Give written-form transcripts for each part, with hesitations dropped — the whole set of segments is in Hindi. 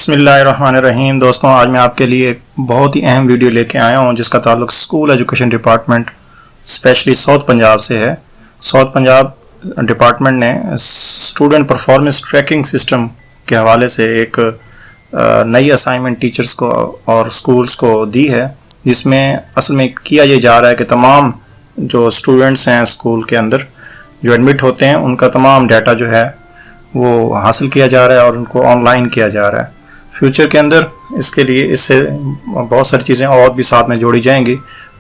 बिस्मिल्लाहिर्रहमानिर्रहीम। दोस्तों, आज मैं आपके लिए एक बहुत ही अहम वीडियो लेके आया हूं जिसका ताल्लुक school education department specially south Punjab से है। साउथ पंजाब डिपार्टमेंट ने स्टूडेंट परफॉर्मेंस ट्रैकिंग सिस्टम के हवाले से एक नई असाइनमेंट टीचर्स को और स्कूल्स को दी है, जिसमें असल में किया ये जा रहा है कि तमाम जो स्टूडेंट्स हैं स्कूल के अंदर जो एडमिट होते हैं उनका तमाम डाटा जो है वो हासिल किया जा रहा है और उनको ऑनलाइन किया जा रहा है। फ्यूचर के अंदर इसके लिए इससे बहुत सारी चीज़ें और भी साथ में जोड़ी जाएंगी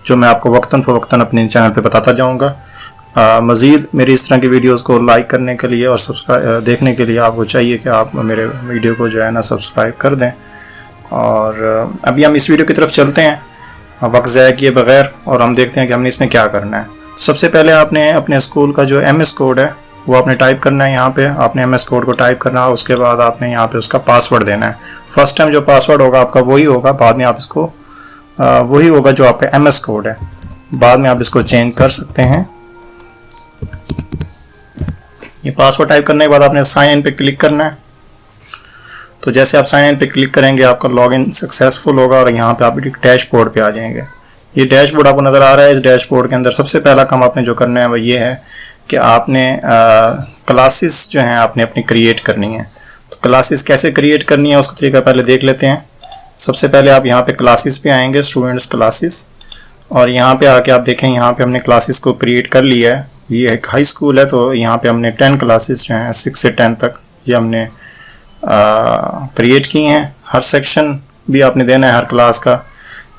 जो मैं आपको वक्तन फ़वक्तन अपने चैनल पे बताता जाऊंगा। मज़ीद मेरी इस तरह की वीडियोस को लाइक करने के लिए और सब्सक्राइब देखने के लिए आपको चाहिए कि आप मेरे वीडियो को जो है ना सब्सक्राइब कर दें। और अभी हम इस वीडियो की तरफ चलते हैं वक्त ज़ाया किए बगैर और हम देखते हैं कि हमने इसमें क्या करना है। सबसे पहले आपने अपने स्कूल का जो MS कोड है वो आपने टाइप करना है। यहाँ पे आपने MS कोड को टाइप करना है, उसके बाद आपने यहाँ पे उसका पासवर्ड देना है। फर्स्ट टाइम जो पासवर्ड होगा आपका वही होगा, बाद में आप इसको वही होगा जो आपका MS कोड है, बाद में आप इसको चेंज कर सकते हैं। ये पासवर्ड टाइप करने के बाद आपने साइन इन पे क्लिक करना है। तो जैसे आप साइन इन पे क्लिक करेंगे आपका लॉगिन सक्सेसफुल होगा और यहाँ पे आप डैशबोर्ड पे आ जाएंगे। ये डैशबोर्ड आपको नज़र आ रहा है। इस डैशबोर्ड के अंदर सबसे पहला काम आपने जो करना है वो ये है कि आपने क्लासेस जो हैं आपने अपनी क्रिएट करनी है। तो क्लासेस कैसे क्रिएट करनी है उसका तरीका पहले देख लेते हैं। सबसे पहले आप यहाँ पे क्लासेस पे आएंगे, स्टूडेंट्स क्लासेस, और यहाँ पे आके आप देखें यहाँ पे हमने क्लासेस को क्रिएट कर लिया है। ये एक हाई स्कूल है तो यहाँ पे हमने 10 क्लासेस जो हैं 6 से 10 तक ये हमने क्रिएट की हैं। हर सेक्शन भी आपने देना है हर क्लास का।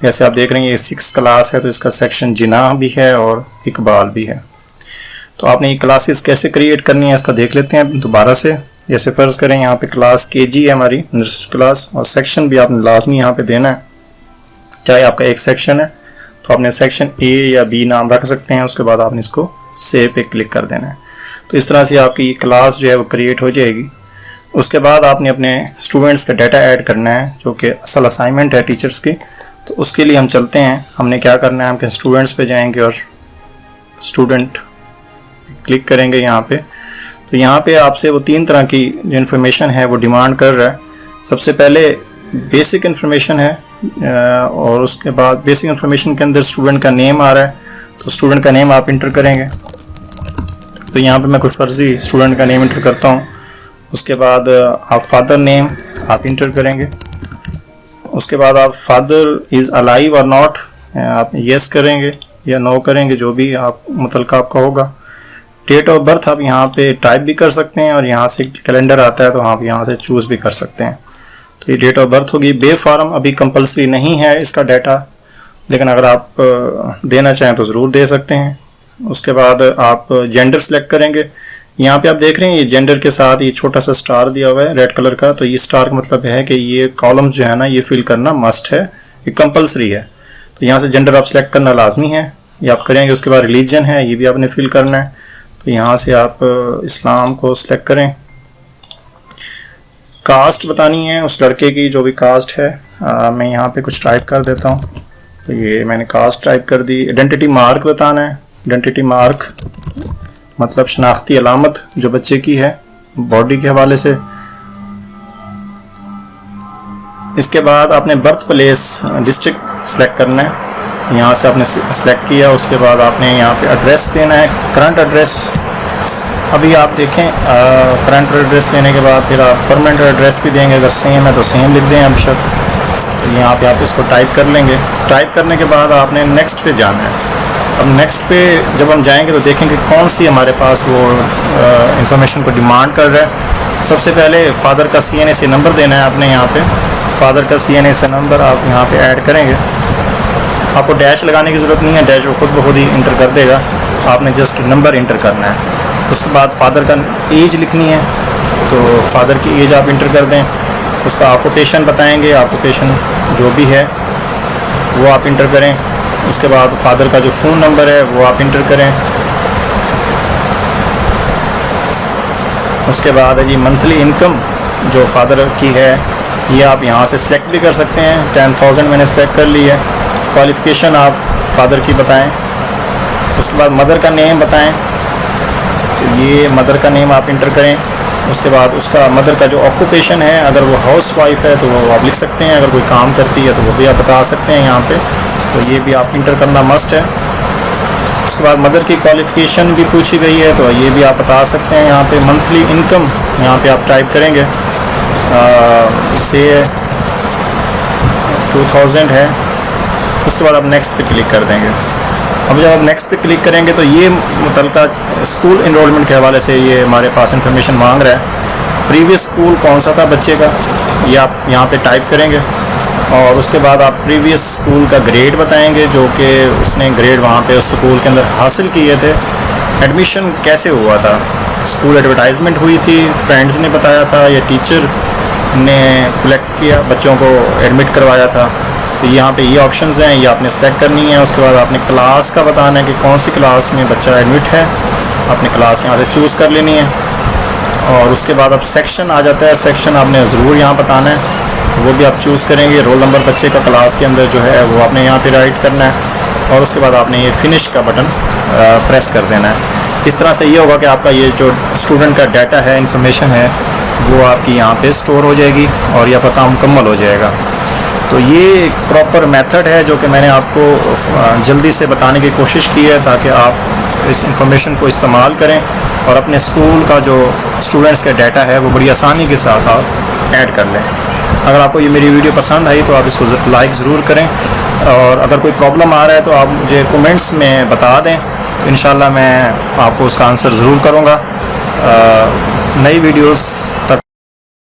जैसे आप देख रहे हैं ये 6 क्लास है तो इसका सेक्शन जिनाह भी है और इकबाल भी है। तो आपने ये क्लासेस कैसे क्रिएट करनी है इसका देख लेते हैं दोबारा से। जैसे फ़र्ज़ करें यहाँ पे क्लास KG है हमारी नर्सरी क्लास, और सेक्शन भी आपने लाजमी यहाँ पे देना है। चाहे आपका एक सेक्शन है तो आपने सेक्शन A या B नाम रख सकते हैं। उसके बाद आपने इसको सेव पे क्लिक कर देना है। तो इस तरह से आपकी ये क्लास जो है वो क्रिएट हो जाएगी। उसके बाद आपने अपने स्टूडेंट्स का डाटा ऐड करना है जो कि असल असाइनमेंट है टीचर्स की। तो उसके लिए हम चलते हैं। हमने क्या करना है, हम स्टूडेंट्स पे जाएंगे और स्टूडेंट क्लिक करेंगे यहाँ पे। तो यहाँ पे आपसे वो 3 तरह की जो इन्फॉर्मेशन है वो डिमांड कर रहा है। सबसे पहले बेसिक इन्फॉर्मेशन है और उसके बाद बेसिक इन्फॉर्मेशन के अंदर स्टूडेंट का नेम आ रहा है। तो स्टूडेंट का नेम आप इंटर करेंगे। तो यहाँ पे मैं कोई फर्जी स्टूडेंट का नेम इंटर करता हूँ। उसके बाद आप फादर नेम आप इंटर करेंगे। उसके बाद आप फादर इज़ अलाइव और नॉट आप येस करेंगे या नो करेंगे, जो भी आप मुतलका आपका होगा। डेट ऑफ बर्थ आप यहाँ पे टाइप भी कर सकते हैं और यहाँ से कैलेंडर आता है तो आप यहाँ से चूज़ भी कर सकते हैं। तो ये डेट ऑफ बर्थ होगी। बे फॉर्म अभी कंपलसरी नहीं है इसका डाटा, लेकिन अगर आप देना चाहें तो ज़रूर दे सकते हैं। उसके बाद आप जेंडर सेलेक्ट करेंगे। यहाँ पे आप देख रहे हैं ये जेंडर के साथ ये छोटा सा स्टार दिया हुआ है रेड कलर का। तो ये स्टार का मतलब है कि ये कॉलम जो है ना ये फिल करना मस्ट है, ये कंपलसरी है। तो यहाँ से जेंडर आप सेलेक्ट करना लाजमी है, ये आप करेंगे। उसके बाद रिलीजन है ये भी आपने फिल करना है। तो यहाँ से आप इस्लाम को सिलेक्ट करें। कास्ट बतानी है उस लड़के की जो भी कास्ट है। मैं यहाँ पे कुछ टाइप कर देता हूँ। तो ये मैंने कास्ट टाइप कर दी। आइडेंटिटी मार्क बताना है। आइडेंटिटी मार्क मतलब शनाख्ती अलामत जो बच्चे की है बॉडी के हवाले से। इसके बाद आपने बर्थ प्लेस डिस्ट्रिक्ट सेलेक्ट करना है। यहाँ से आपने सेलेक्ट किया। उसके बाद आपने यहाँ पे एड्रेस देना है, करंट एड्रेस। अभी आप देखें करंट एड्रेस देने के बाद फिर आप परमानेंट एड्रेस भी देंगे। अगर सेम है तो सेम लिख दें अब शक। तो यहाँ पे आप इसको टाइप कर लेंगे। टाइप करने के बाद आपने नेक्स्ट पे जाना है। अब नेक्स्ट पे जब हम जाएंगे तो देखेंगे कौन सी हमारे पास वो इंफॉर्मेशन को डिमांड कर रहा है। सबसे पहले फादर का CNA नंबर देना है आपने। यहाँ पे फादर का CNA नंबर आप यहाँ पे ऐड करेंगे। आपको डैश लगाने की ज़रूरत नहीं है, डैश वो खुद ब खुद ही इंटर कर देगा। आपने जस्ट नंबर इंटर करना है। उसके बाद फादर का एज लिखनी है। तो फादर की एज आप इंटर कर दें। उसका ऑक्यूपेशन बताएंगे, ऑक्यूपेशन जो भी है वो आप इंटर करें। उसके बाद फादर का जो फ़ोन नंबर है वो आप इंटर करें। उसके बाद है जी मंथली इनकम जो फादर की है ये आप यहाँ से सिलेक्ट भी कर सकते हैं। 10,000 मैंने सेलेक्ट कर ली है। क्वालिफ़िकेशन आप फादर की बताएं। उसके बाद मदर का नेम बताएं। तो ये मदर का नेम आप इंटर करें। उसके बाद उसका मदर का जो ऑक्यूपेशन है, अगर वो हाउस वाइफ है तो वो आप लिख सकते हैं, अगर कोई काम करती है तो वो भी आप बता सकते हैं यहाँ पे, तो ये भी आप इंटर करना मस्ट है। उसके बाद मदर की क्वालिफ़िकेशन भी पूछी गई है, तो ये भी आप बता सकते हैं यहाँ पे। मंथली इनकम यहाँ पे आप टाइप करेंगे, इसे 2000 है। उसके बाद आप नेक्स्ट पे क्लिक कर देंगे। अब जब आप नेक्स्ट पे क्लिक करेंगे तो ये मुतलका स्कूल इनरोलमेंट के हवाले से ये हमारे पास इंफॉर्मेशन मांग रहा है। प्रीवियस स्कूल कौन सा था बच्चे का, ये आप यहाँ पे टाइप करेंगे और उसके बाद आप प्रीवियस स्कूल का ग्रेड बताएंगे, जो कि उसने ग्रेड वहाँ पे उस स्कूल के अंदर हासिल किए थे। एडमिशन कैसे हुआ था, स्कूल एडवर्टाइजमेंट हुई थी, फ्रेंड्स ने बताया था या टीचर ने कलेक्ट किया, बच्चों को एडमिट करवाया था। तो यहाँ पे ये ऑप्शंस हैं, ये आपने सेलेक्ट करनी है। उसके बाद आपने क्लास का बताना है कि कौन सी क्लास में बच्चा एडमिट है, आपने क्लास यहाँ से चूज़ कर लेनी है। और उसके बाद अब सेक्शन आ जाता है, सेक्शन आपने ज़रूर यहाँ बताना है, वो भी आप चूज़ करेंगे। रोल नंबर बच्चे का क्लास के अंदर जो है वो आपने यहाँ पे राइट करना है और उसके बाद आपने ये फिनिश का बटन प्रेस कर देना है। इस तरह से ये होगा कि आपका ये जो स्टूडेंट का डाटा है, इंफॉर्मेशन है, वो आपकी यहाँ पे स्टोर हो जाएगी और ये आपका काम मुकम्मल हो जाएगा। तो ये एक प्रॉपर मेथड है जो कि मैंने आपको जल्दी से बताने की कोशिश की है, ताकि आप इस इंफॉर्मेशन को इस्तेमाल करें और अपने स्कूल का जो स्टूडेंट्स का डाटा है वो बड़ी आसानी के साथ आप ऐड कर लें। अगर आपको ये मेरी वीडियो पसंद आई तो आप इसको लाइक ज़रूर करें, और अगर कोई प्रॉब्लम आ रहा है तो आप मुझे कमेंट्स में बता दें, तो इंशाल्लाह मैं आपको उसका आंसर ज़रूर करूँगा। नई वीडियोस तक